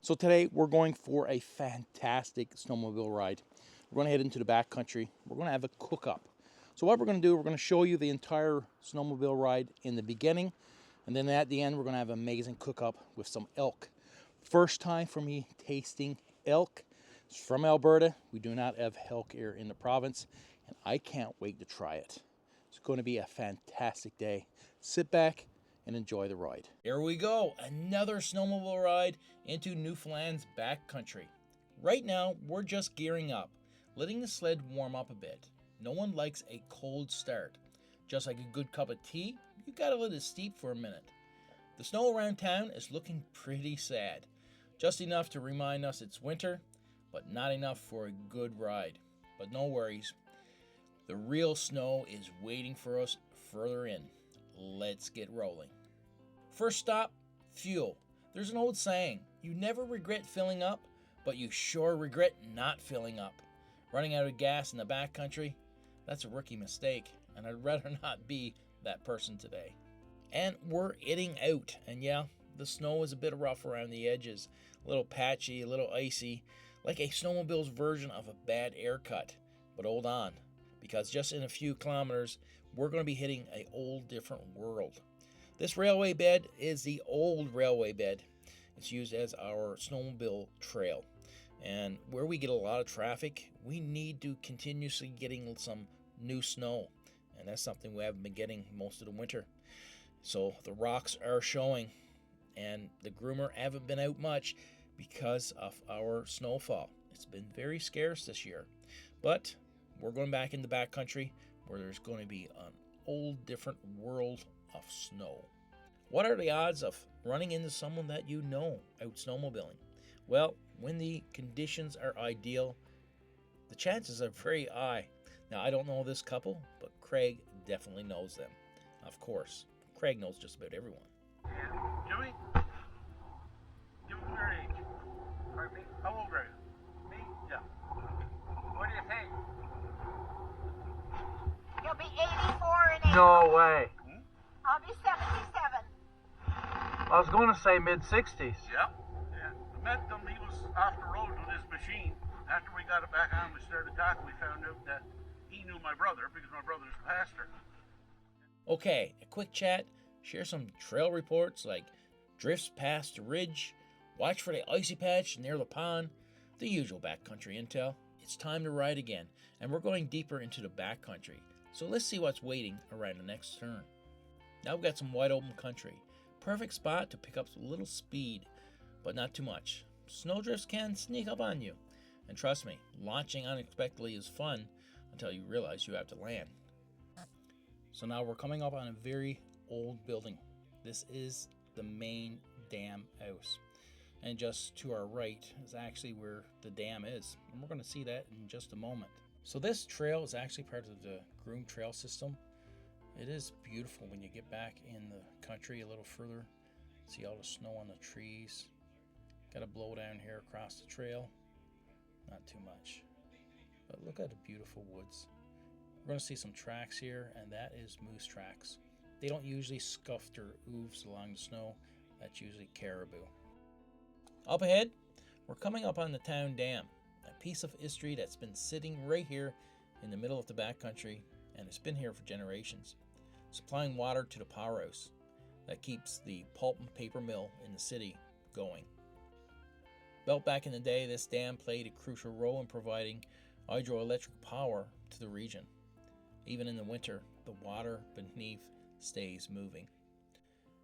So today we're going for a fantastic snowmobile ride. We're going to head into the backcountry. We're going to have a cook-up. So what we're going to do, we're going to show you the entire snowmobile ride in the beginning, and then at the end we're going to have an amazing cook-up with some elk. First time for me tasting elk. It's from Alberta. We do not have elk here in the province, and I can't wait to try it. It's going to be a fantastic day. Sit back and enjoy the ride. Here we go, another snowmobile ride into Newfoundland's backcountry. Right now, we're just gearing up, letting the sled warm up a bit. No one likes a cold start. Just like a good cup of tea, you gotta let it steep for a minute. The snow around town is looking pretty sad. Just enough to remind us it's winter, but not enough for a good ride. But no worries, the real snow is waiting for us further in. Let's get rolling. First stop, fuel. There's an old saying, you never regret filling up, but you sure regret not filling up. Running out of gas in the backcountry, that's a rookie mistake, and I'd rather not be that person today. And we're itting out, and yeah, the snow is a bit rough around the edges, a little patchy, a little icy, like a snowmobile's version of a bad air cut. But hold on, because just in a few kilometers, we're going to be hitting a whole different world. This railway bed is the old railway bed. It's used as our snowmobile trail. And where we get a lot of traffic, we need to continuously getting some new snow. And that's something we haven't been getting most of the winter. So the rocks are showing, and the groomer haven't been out much because of our snowfall. It's been very scarce this year. But we're going back in the backcountry where there's going to be an old different world of snow. What are the odds of running into someone that you know out snowmobiling? Well, when the conditions are ideal, the chances are very high. Now, I don't know this couple, but Craig definitely knows them. Of course, Craig knows just about everyone. Jimmy? Give me your age. Pardon me? How old are you? Me? Yeah. What do you think? You'll be 84 in April. No way. I'll be 77. I was going to say mid-60s. Yeah. Yeah. I met him. He was off the road with his machine. After we got it back on, we started talking. We found out that he knew my brother because my brother's a pastor. Okay, a quick chat, share some trail reports like drifts past the ridge, watch for the icy patch near the pond, the usual backcountry intel. It's time to ride again, and we're going deeper into the backcountry. So let's see what's waiting around the next turn. Now we've got some wide open country. Perfect spot to pick up a little speed, but not too much. Snowdrifts can sneak up on you. And trust me, launching unexpectedly is fun until you realize you have to land. So now we're coming up on a very old building. This is the main dam house. And just to our right is actually where the dam is. And we're going to see that in just a moment. So this trail is actually part of the groomed trail system. It is beautiful when you get back in the country a little further. See all the snow on the trees. Got a blow down here across the trail. Not too much. But look at the beautiful woods. We're going to see some tracks here, and that is moose tracks. They don't usually scuff their hooves along the snow. That's usually caribou. Up ahead, we're coming up on the town dam, a piece of history that's been sitting right here in the middle of the backcountry, and it's been here for generations, supplying water to the powerhouse that keeps the pulp and paper mill in the city going. Built back in the day, this dam played a crucial role in providing hydroelectric power to the region. Even in the winter, the water beneath stays moving.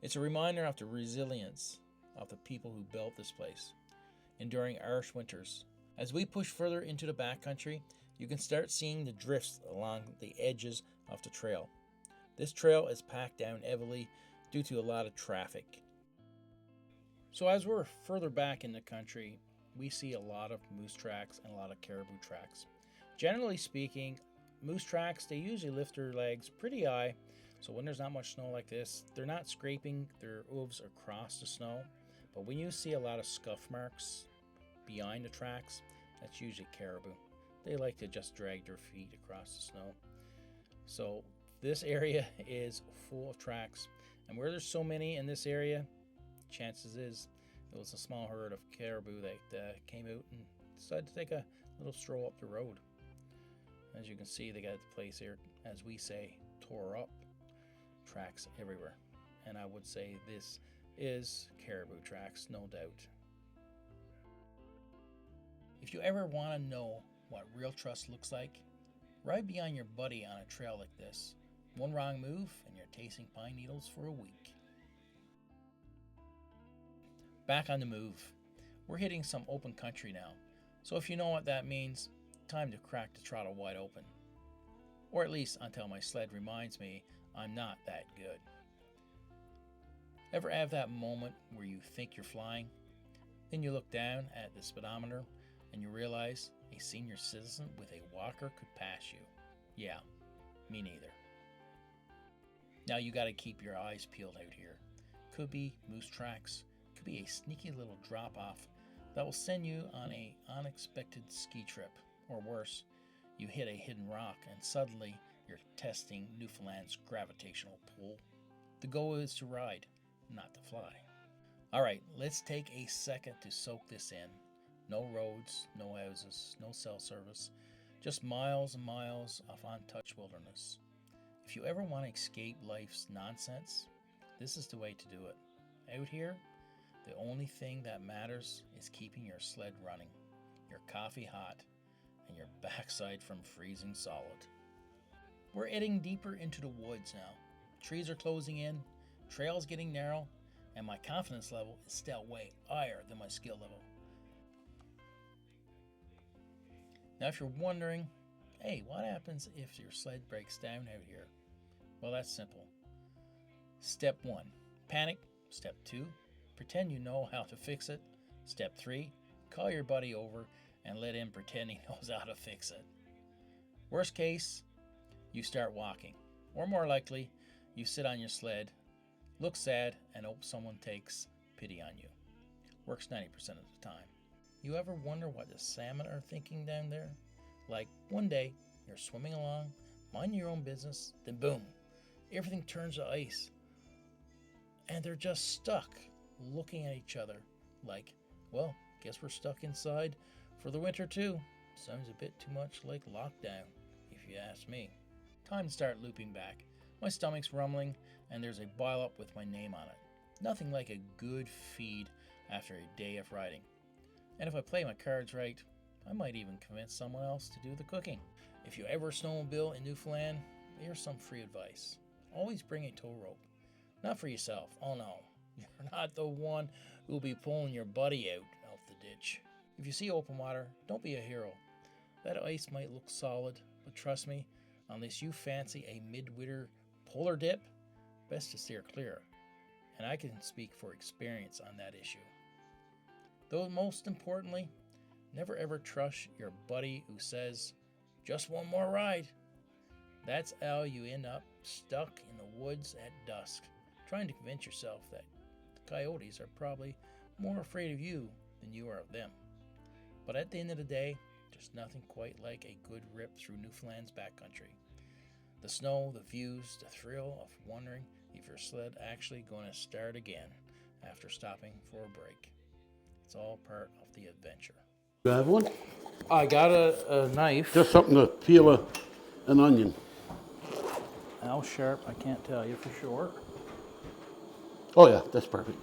It's a reminder of the resilience of the people who built this place, enduring harsh winters. As we push further into the backcountry, you can start seeing the drifts along the edges of the trail. This trail is packed down heavily due to a lot of traffic. So as we're further back in the country, we see a lot of moose tracks and a lot of caribou tracks. Generally speaking, moose tracks, they usually lift their legs pretty high, so when there's not much snow like this, they're not scraping their hooves across the snow. But when you see a lot of scuff marks behind the tracks, that's usually caribou. They like to just drag their feet across the snow. So this area is full of tracks, and where there's so many in this area, chances is There was a small herd of caribou that came out and decided to take a little stroll up the road. As you can see, they got the place here, as we say, tore up. Tracks everywhere. And I would say this is caribou tracks, no doubt. If you ever want to know what real trust looks like, ride behind your buddy on a trail like this. One wrong move and you're tasting pine needles for a week. Back on the move. We're hitting some open country now, so if you know what that means, time to crack the throttle wide open. Or at least until my sled reminds me I'm not that good. Ever have that moment where you think you're flying? Then you look down at the speedometer and you realize a senior citizen with a walker could pass you. Yeah, me neither. Now you gotta keep your eyes peeled out here. Could be moose tracks, could be a sneaky little drop off that will send you on an unexpected ski trip. Or worse, you hit a hidden rock and suddenly you're testing Newfoundland's gravitational pull. The goal is to ride, not to fly. Alright, let's take a second to soak this in. No roads, no houses, no cell service, just miles and miles of untouched wilderness. If you ever want to escape life's nonsense, this is the way to do it. Out here, the only thing that matters is keeping your sled running, your coffee hot, and your backside from freezing solid. We're heading deeper into the woods now. Trees are closing in, trails getting narrow, and my confidence level is still way higher than my skill level. Now if you're wondering, hey, what happens if your sled breaks down out here? Well, that's simple. Step 1, panic. Step 2, pretend you know how to fix it. Step 3, call your buddy over and let him pretend he knows how to fix it. Worst case, you start walking. Or more likely, you sit on your sled, look sad, and hope someone takes pity on you. Works 90% of the time. You ever wonder what the salmon are thinking down there? Like, one day, you're swimming along, minding your own business, then boom, everything turns to ice. And they're just stuck, looking at each other like, well, guess we're stuck inside for the winter too. Sounds a bit too much like lockdown, if you ask me. Time to start looping back. My stomach's rumbling, and there's a bile up with my name on it. Nothing like a good feed after a day of riding. And if I play my cards right, I might even convince someone else to do the cooking. If you ever snowmobile in Newfoundland, here's some free advice. Always bring a tow rope. Not for yourself, oh no. You're not the one who'll be pulling your buddy out of the ditch. If you see open water, don't be a hero. That ice might look solid, but trust me, unless you fancy a midwinter polar dip, best to steer clear. And I can speak for experience on that issue. Though most importantly, never ever trust your buddy who says, just one more ride. That's how you end up stuck in the woods at dusk, trying to convince yourself that the coyotes are probably more afraid of you than you are of them. But at the end of the day, there's nothing quite like a good rip through Newfoundland's backcountry. The snow, the views, the thrill of wondering if your sled actually going to start again after stopping for a break. It's all part of the adventure. You have one? I got a knife. Just something to peel an onion. How sharp, I can't tell you for sure. Oh yeah, that's perfect.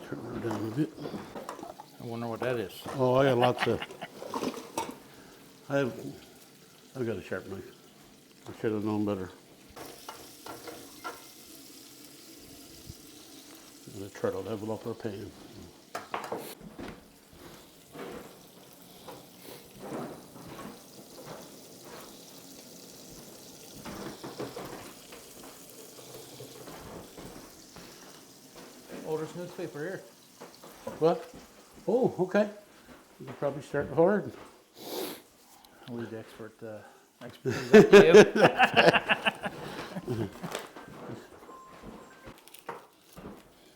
Turn her down a bit. I wonder what that is. Oh, I got lots of. I've got a sharp knife. I should have known better. I'm gonna try to level up our pan. Oh, there's newspaper here. What? Oh, okay. You're probably starting hard. I'll leave the expertip up to you.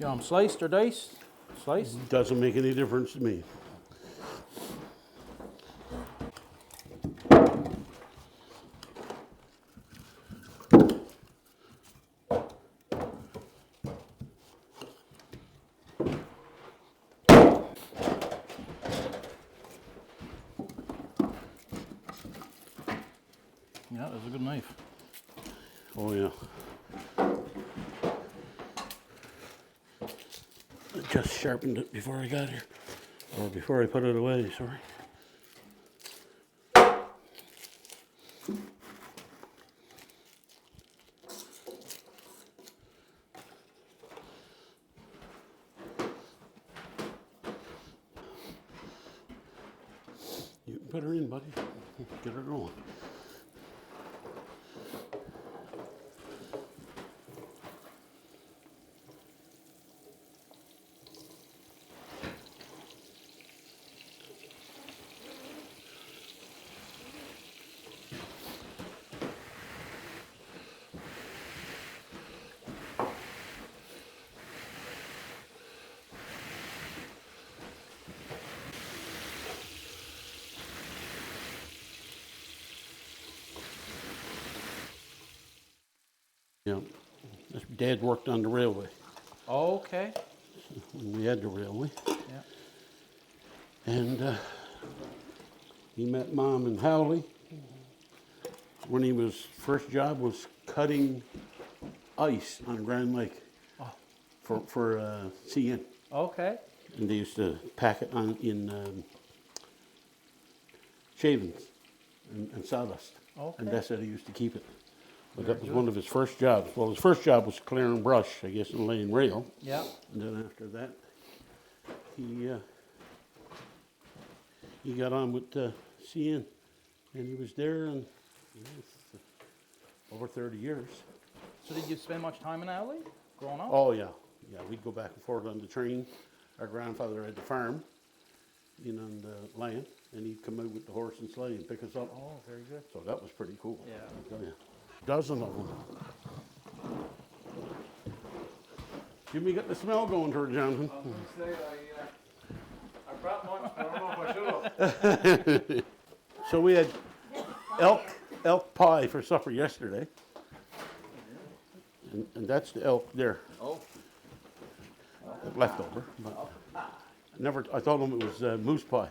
You want them sliced or diced? Sliced? Doesn't make any difference to me. Yeah, that's a good knife. Oh yeah. I just sharpened it before I got here. Or before I put it away, sorry. You can put her in, buddy. Get her going. Yeah, Dad worked on the railway. Okay. When we had the railway. Yeah. And he met Mom in Howley when he was, first job was cutting ice on Grand Lake for CN. Okay. And they used to pack it on in shavings and sawdust. Okay. And that's how he used to keep it. But that was one of his first jobs. Well, his first job was clearing brush, I guess, and laying rail. Yeah. And then after that, he got on with CN, and he was there and over 30 years. So did you spend much time in Alley growing up? Oh yeah, yeah. We'd go back and forth on the train. Our grandfather had the farm in on the land, and he'd come out with the horse and sleigh and pick us up. Oh, very good. So that was pretty cool. Yeah. Oh, yeah. Dozen of them. Jimmy got the smell going to her, Jonathan. I was going to say, I brought much, but I don't know if I should have. So we had elk pie for supper yesterday. And that's the elk there. Oh. Leftover. But I told him it was moose pie.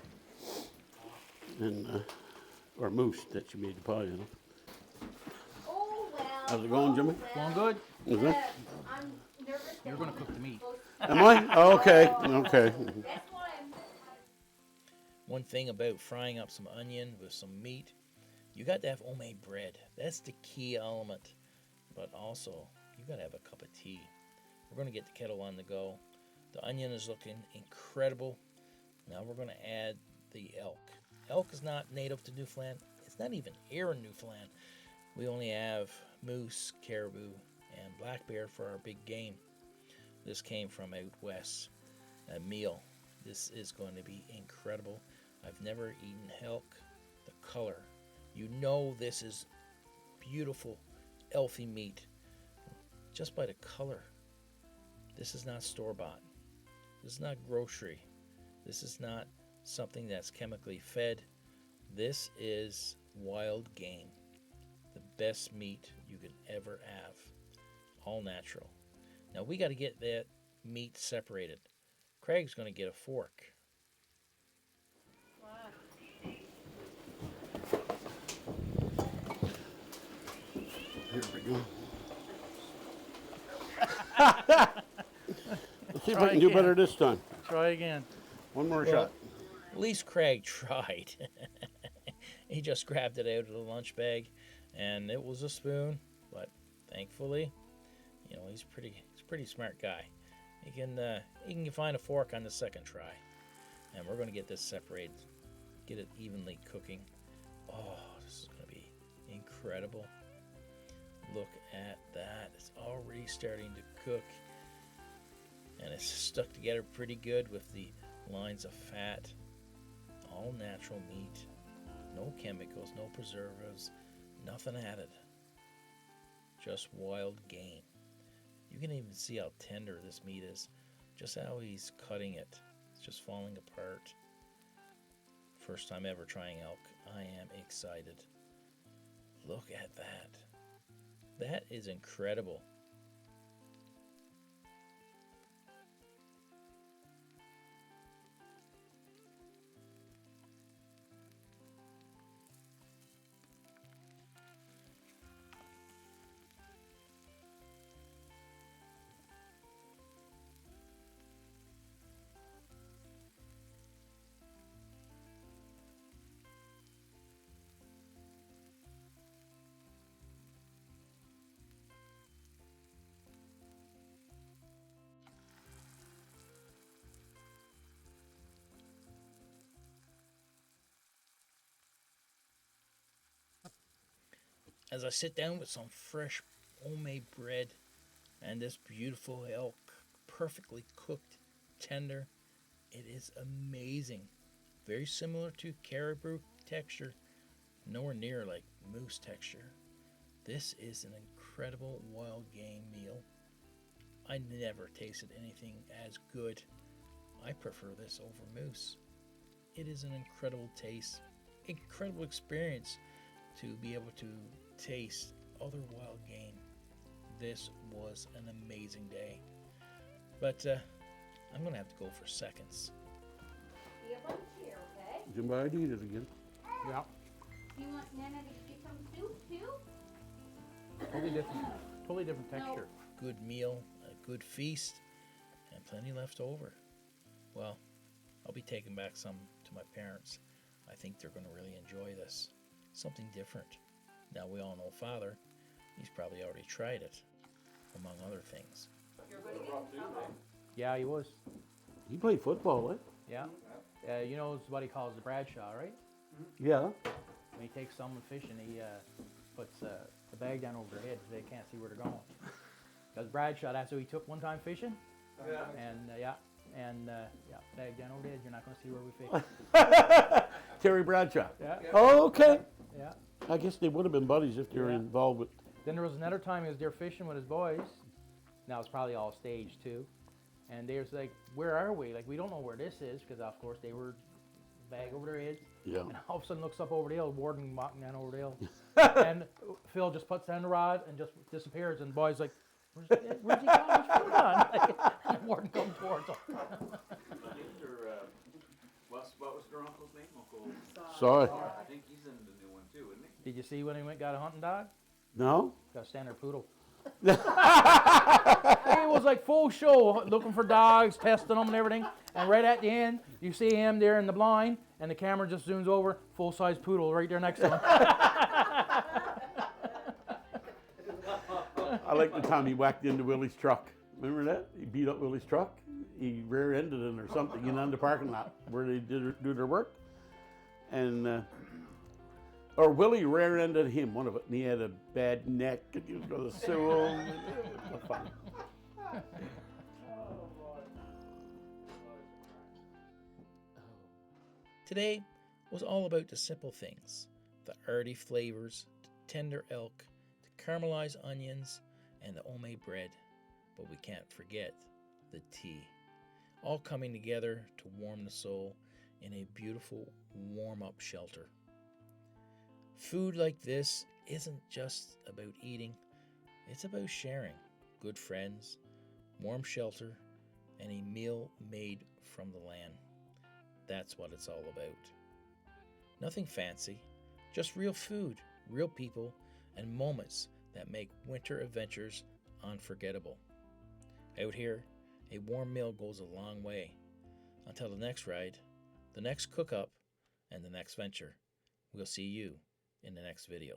And, or moose that you made the pie, you know. Oh, well. How's it going, Jimmy? Going good? Is it? I'm nervous. You're going to cook the meat. Am I? Oh, okay, okay. That's why I'm. One thing about frying up some onion with some meat, you got to have homemade bread. That's the key element. But also, you got to have a cup of tea. We're going to get the kettle on the go. The onion is looking incredible. Now we're going to add the elk. Elk is not native to Newfoundland. It's not even here in Newfoundland. We only have moose, caribou, and black bear for our big game. This came from out west, a meal. This is going to be incredible. I've never eaten elk. The color. You know this is beautiful, healthy meat. Just by the color. This is not store-bought. This is not grocery. This is not something that's chemically fed. This is wild game. The best meat you can ever have. All natural. Now we got to get that meat separated. Craig's going to get a fork. Here we go. Let's see if I can do better this time. Try again. One more Well, shot. At least Craig tried. He just grabbed it out of the lunch bag, and it was a spoon. But thankfully, you know, he's a pretty smart guy. He can find a fork on the second try, and we're going to get this separated, get it evenly cooking. Oh, this is going to be incredible. Look at that. It's already starting to cook. And it's stuck together pretty good with the lines of fat. All natural meat. No chemicals, no preservatives, nothing added. Just wild game. You can even see how tender this meat is. Just how he's cutting it. It's just falling apart. First time ever trying elk. I am excited. Look at that. That is incredible. As I sit down with some fresh homemade bread and this beautiful elk, perfectly cooked, tender, it is amazing. Very similar to caribou texture, nowhere near like moose texture. This is an incredible wild game meal. I never tasted anything as good. I prefer this over moose. It is an incredible taste, incredible experience to be able to taste other wild game. This was an amazing day. But I'm going to have to go for seconds. Be a bunch here, okay? Somebody eat it again. Yeah, Do you want Nana to get some soup too? totally different texture. Good meal, a good feast, and plenty left over. Well, I'll be taking back some to my parents. I think they're going to really enjoy this. Something different. Now we all know Father. He's probably already tried it, among other things. Yeah, he was. He played football, eh? Yeah. You know what he calls the Bradshaw, right? Yeah. When he takes someone fishing, he puts the bag down over their head so they can't see where they're going. Because Bradshaw, that's who he took one time fishing. Yeah. And bag down over the head, you're not going to see where we fish. Terry Bradshaw. Yeah. Oh, okay. Yeah. I guess they would have been buddies if they were Yeah. involved with. Then there was another time he was there fishing with his boys. Now it's probably all staged too. And they was like, where are we? Like, we don't know where this is, because of course they were bag over their heads. Yeah. And all of a sudden looks up over the hill, Warden walking down over the hill. And Phil just puts down the rod and just disappears. And the boy's like, where's he gone? Where's Phil gone? And the Warden comes towards him. What was your uncle's name? Uncle. Sorry. I think he's in the new one too, isn't he? Did you see when he went and got a hunting dog? No? Got a standard poodle. It was like full show, looking for dogs, testing them and everything. And right at the end, you see him there in the blind, and the camera just zooms over, full-size poodle right there next to him. I like the time he whacked into Willie's truck. Remember that? He beat up Willie's truck. He rear-ended it or something in the parking lot where they do their work. And or Willie rear-ended him, one of it, and he had a bad neck, and he was going to sue him. It was fun. Today was all about the simple things, the hearty flavors, the tender elk, the caramelized onions, and the homemade bread. But we can't forget the tea, all coming together to warm the soul in a beautiful warm-up shelter. Food like this isn't just about eating, it's about sharing good friends, warm shelter, and a meal made from the land. That's what it's all about. Nothing fancy, just real food, real people, and moments that make winter adventures unforgettable. Out here, a warm meal goes a long way. Until the next ride, the next cook-up, and the next venture. We'll see you in the next video.